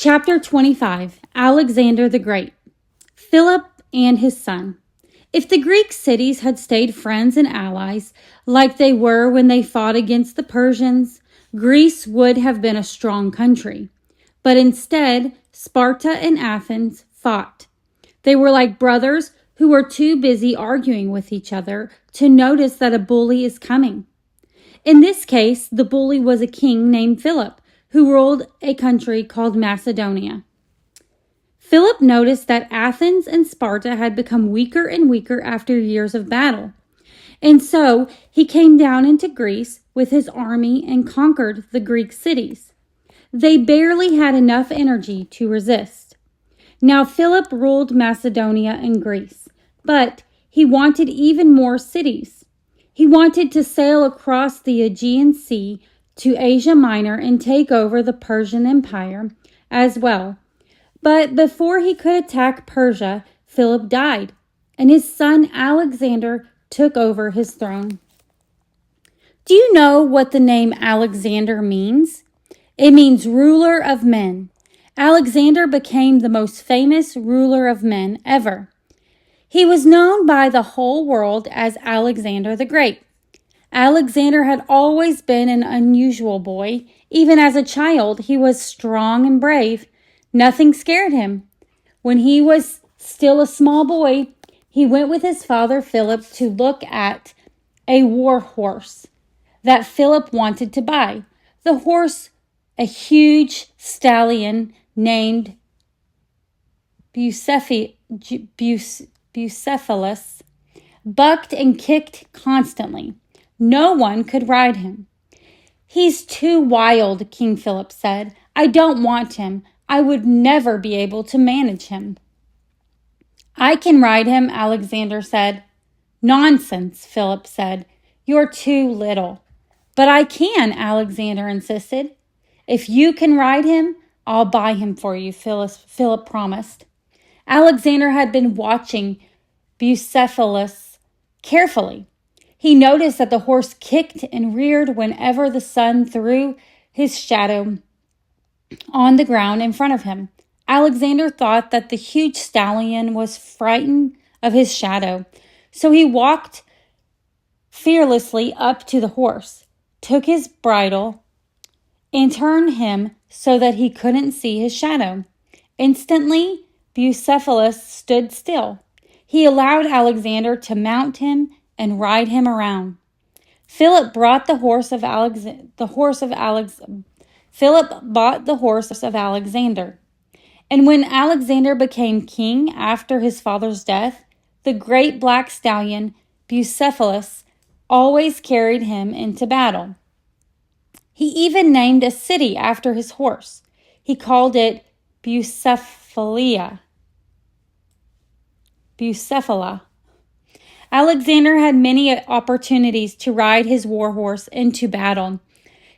Chapter 25, Alexander the Great. Philip and his son. If the Greek cities had stayed friends and allies like they were when they fought against the Persians, Greece would have been a strong country. But instead, Sparta and Athens fought. They were like brothers who were too busy arguing with each other to notice that a bully is coming. In this case, the bully was a king named Philip, who ruled a country called Macedonia. Philip noticed that Athens and Sparta had become weaker and weaker after years of battle. And so he came down into Greece with his army and conquered the Greek cities. They barely had enough energy to resist. Now Philip ruled Macedonia and Greece, but he wanted even more cities. He wanted to sail across the Aegean Sea to Asia Minor and take over the Persian Empire as well. But before he could attack Persia, Philip died, and his son Alexander took over his throne. Do you know what the name Alexander means? It means ruler of men. Alexander became the most famous ruler of men ever. He was known by the whole world as Alexander the Great. Alexander had always been an unusual boy. Even as a child, he was strong and brave. Nothing scared him. When he was still a small boy, he went with his father Philip to look at a war horse that Philip wanted to buy. The horse, a huge stallion named Bucephalus, bucked and kicked constantly. No one could ride him. "He's too wild," King Philip said. "I don't want him. I would never be able to manage him." "I can ride him," Alexander said. "Nonsense," Philip said. "You're too little." "But I can," Alexander insisted. "If you can ride him, I'll buy him for you," Philip promised. Alexander had been watching Bucephalus carefully. He noticed that the horse kicked and reared whenever the sun threw his shadow on the ground in front of him. Alexander thought that the huge stallion was frightened of his shadow, so he walked fearlessly up to the horse, took his bridle, and turned him so that he couldn't see his shadow. Instantly, Bucephalus stood still. He allowed Alexander to mount him and ride him around. Philip bought the horse of Alexander. And when Alexander became king after his father's death, the great black stallion Bucephalus always carried him into battle. He even named a city after his horse. He called it Bucephala. Alexander had many opportunities to ride his war horse into battle.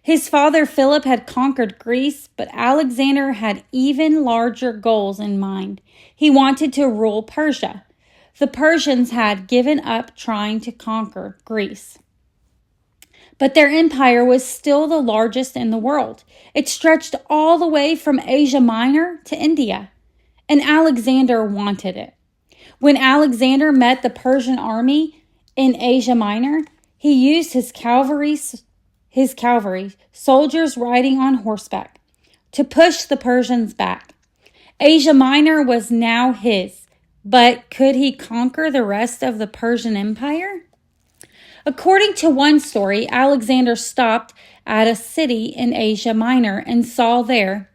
His father Philip had conquered Greece, but Alexander had even larger goals in mind. He wanted to rule Persia. The Persians had given up trying to conquer Greece, but their empire was still the largest in the world. It stretched all the way from Asia Minor to India, and Alexander wanted it. When Alexander met the Persian army in Asia Minor, he used his cavalry, soldiers riding on horseback, to push the Persians back. Asia Minor was now his, but could he conquer the rest of the Persian Empire? According to one story, Alexander stopped at a city in Asia Minor and saw there,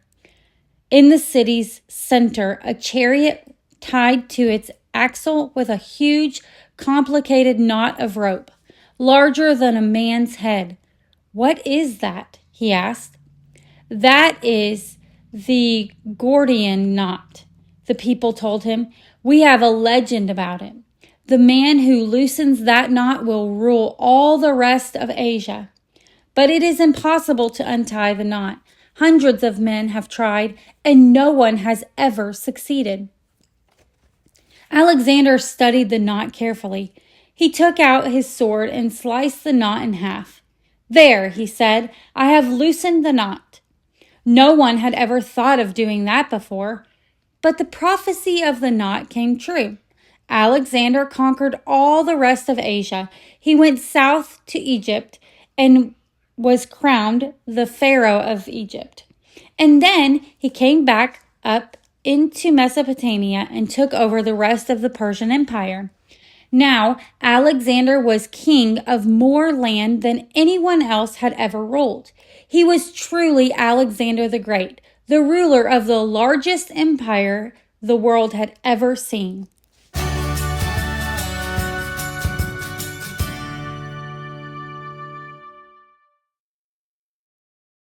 in the city's center, a chariot tied to its axle with a huge, complicated knot of rope, larger than a man's head. "What is that?" he asked. "That is the Gordian knot," the people told him. "We have a legend about it. The man who loosens that knot will rule all the rest of Asia. But it is impossible to untie the knot. Hundreds of men have tried, and no one has ever succeeded." Alexander studied the knot carefully. He took out his sword and sliced the knot in half. "There," he said, "I have loosened the knot." No one had ever thought of doing that before. But the prophecy of the knot came true. Alexander conquered all the rest of Asia. He went south to Egypt and was crowned the Pharaoh of Egypt. And then he came back up into Mesopotamia and took over the rest of the Persian Empire. Now, Alexander was king of more land than anyone else had ever ruled. He was truly Alexander the Great, the ruler of the largest empire the world had ever seen.